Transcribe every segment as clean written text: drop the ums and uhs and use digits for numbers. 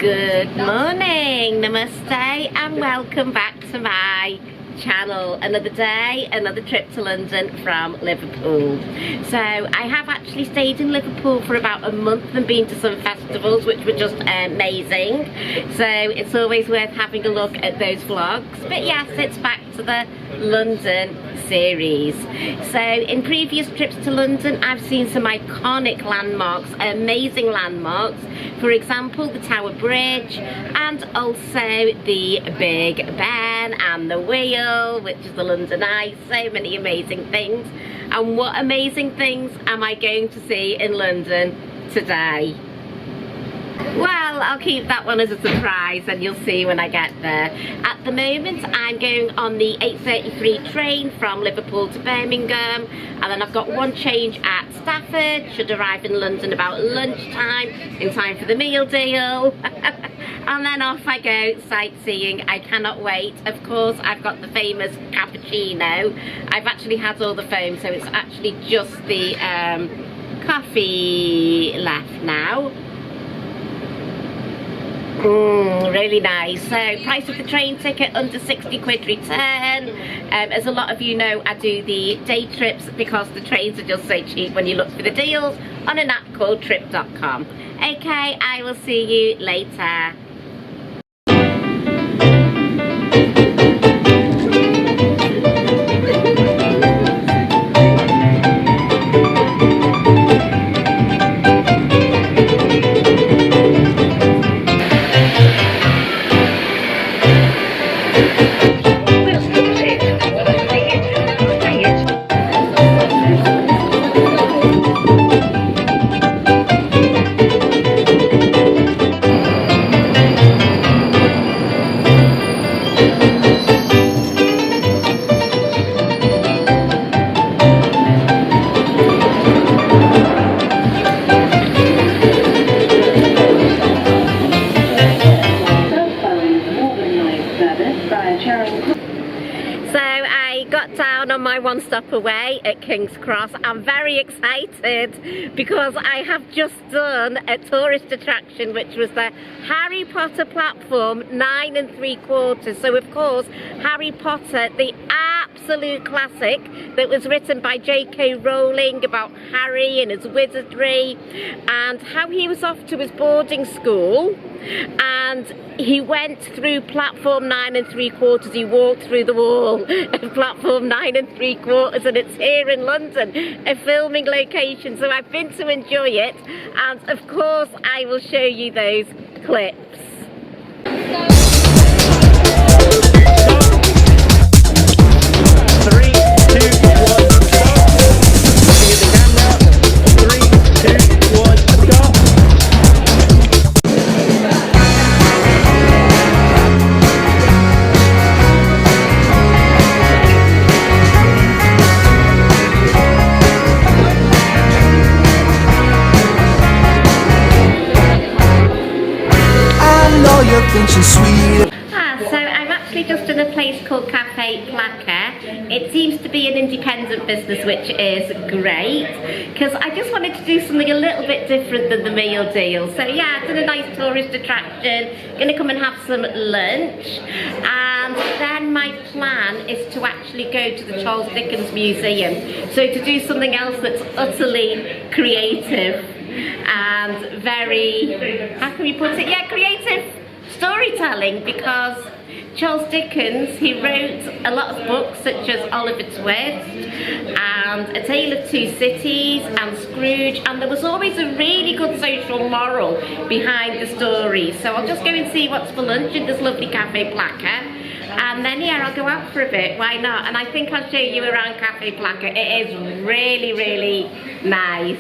Good morning, namaste, and welcome back to my channel. Another day, another trip to London from Liverpool. So I have actually stayed in Liverpool for about a month and been to some festivals which were just amazing. So it's always worth having a look at those vlogs. But yes, it's back to the London series. So in previous trips to London, I've seen some iconic landmarks, amazing landmarks. For example, the Tower Bridge, and also the Big Ben and the Wheel, which is the London Eye. So many amazing things. And what amazing things am I going to see in London today? Well, I'll keep that one as a surprise and you'll see when I get there. At the moment, I'm going on the 8:33 train from Liverpool to Birmingham, and then I've got one change at Stafford, should arrive in London about lunchtime, in time for the meal deal. And then off I go sightseeing. I cannot wait. Of course, I've got the famous cappuccino. I've actually had all the foam, so it's actually just the coffee left now. Really nice. So price of the train ticket under 60 quid return. As a lot of you know, I do the day trips because the trains are just so cheap when you look for the deals on an app called trip.com. Okay, I will see you later. One stop away at Kings Cross. I'm very excited because I have just done a tourist attraction, which was the Harry Potter platform 9 3/4. So of course, Harry Potter, the absolute classic that was written by JK Rowling about Harry and his wizardry and how he was off to his boarding school and he went through platform 9 3/4. He walked through the wall of platform 9 3/4, and it's here in London, a filming location. So I've been to enjoy it, and of course I will show you those clips. So I'm actually just in a place called Cafe Placa. It seems to be an independent business, which is great because I just wanted to do something a little bit different than the meal deal. So yeah, I've done a nice tourist attraction, gonna come and have some lunch, and then my plan is to actually go to the Charles Dickens Museum. So to do something else that's utterly creative and very, how can we put it? Yeah, creative storytelling, because Charles Dickens, he wrote a lot of books such as Oliver Twist and A Tale of Two Cities and Scrooge, and there was always a really good social moral behind the story. So I'll just go and see what's for lunch at this lovely Cafe Placa, and then yeah, I'll go out for a bit, why not? And I think I'll show you around Cafe Placa. It is really, really nice.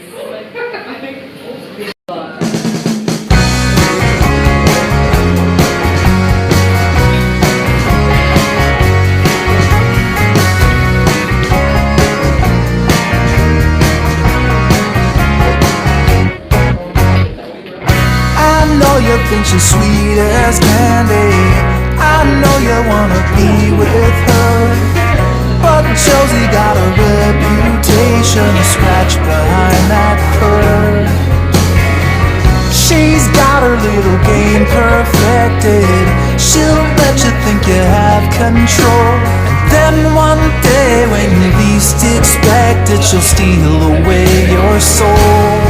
You think she's sweet as candy. I know you wanna be with her, but Josie got a reputation to scratch behind that curve. She's got her little game perfected. She'll let you think you have control, and then one day when you least expect it, she'll steal away your soul.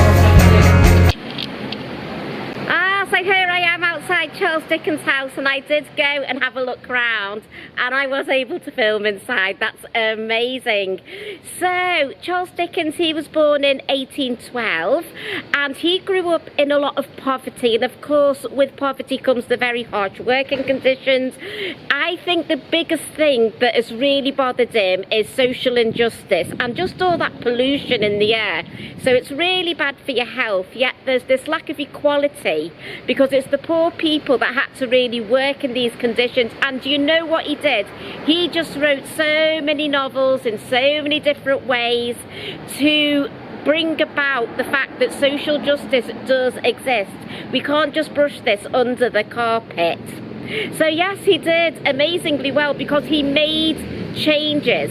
So here I am outside Charles Dickens' house, and I did go and have a look around, and I was able to film inside. That's amazing. So Charles Dickens, he was born in 1812, and he grew up in a lot of poverty, and of course with poverty comes the very harsh working conditions. I think the biggest thing that has really bothered him is social injustice and just all that pollution in the air. So it's really bad for your health, yet there's this lack of equality, because it's the poor people that had to really work in these conditions. And you know what he did? He just wrote so many novels in so many different ways to bring about the fact that social justice does exist. We can't just brush this under the carpet. So yes, he did amazingly well because he made changes.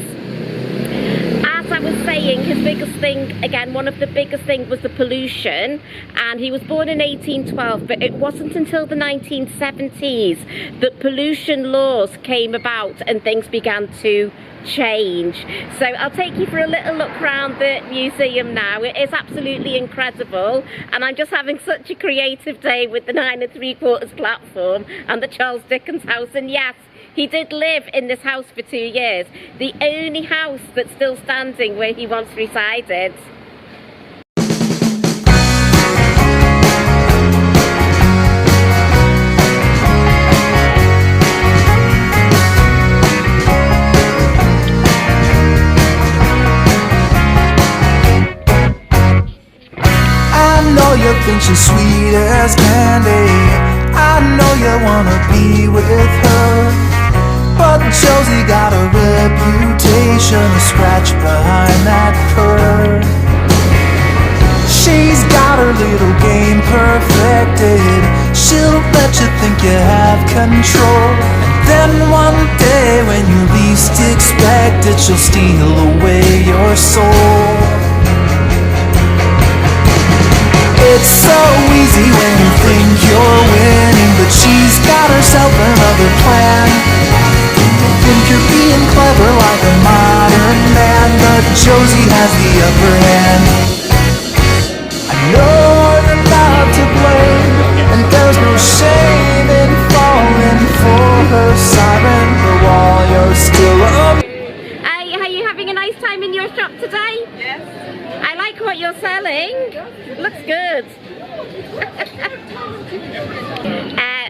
As I was saying, his biggest thing, again, one of the biggest things was the pollution, and he was born in 1812, but it wasn't until the 1970s that pollution laws came about and things began to change. So I'll take you for a little look around the museum now. It is absolutely incredible, and I'm just having such a creative day with the 9 3/4 platform and the Charles Dickens house. And yes, he did live in this house for 2 years, the only house that's still standing where he once resided. I know you think she's sweet as candy. I know you wanna be with her, but Josie got a reputation to scratch behind that curve. She's got her little game perfected. She'll let you think you have control, and then one day when you least expect it, she'll steal away your soul. It's so easy when you think you're winning, but she's got herself another plan. You think you're being clever like a modern man, but Josie has the upper hand. I know you're not to blame, and there's no shame in falling for her siren, but while you're still up. Hey, are you having a nice time in your shop today? Yes. I like what you're selling. Looks good.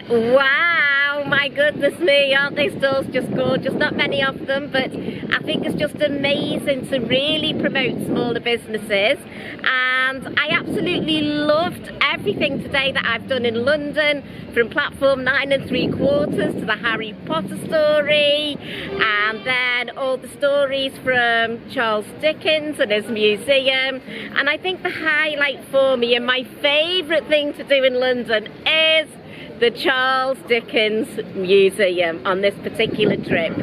Wow, my goodness me, aren't they stalls just gorgeous? Not many of them, but I think it's just amazing to really promote smaller businesses. And I absolutely loved everything today that I've done in London, from platform 9 3/4 to the Harry Potter story, and then all the stories from Charles Dickens and his museum. And I think the highlight for me and my favourite thing to do in London is the Charles Dickens Museum on this particular trip.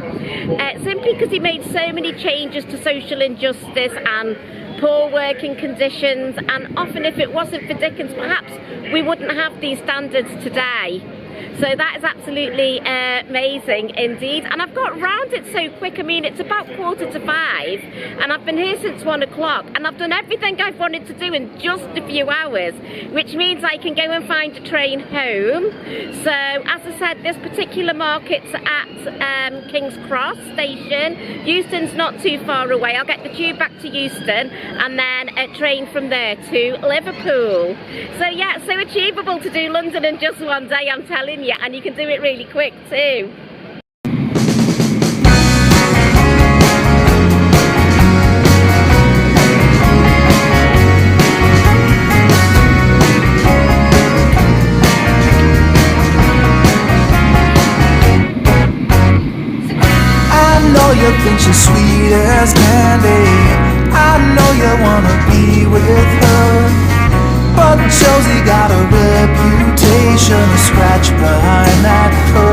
Simply because he made so many changes to social injustice and poor working conditions, and often if it wasn't for Dickens, perhaps we wouldn't have these standards today. So that is absolutely amazing indeed. And I've got round it so quick. I mean, it's about 4:45 and I've been here since 1 o'clock, and I've done everything I've wanted to do in just a few hours, which means I can go and find a train home. So as I said, this particular market's at Kings Cross Station. Euston's not too far away. I'll get the tube back to Euston and then a train from there to Liverpool. So yeah, so achievable to do London in just one day, I'm telling you, and you can do it really quick too. I know you think she's sweet as candy. I know you wanna be with her, but Josie got a reputation to scratch behind that curve.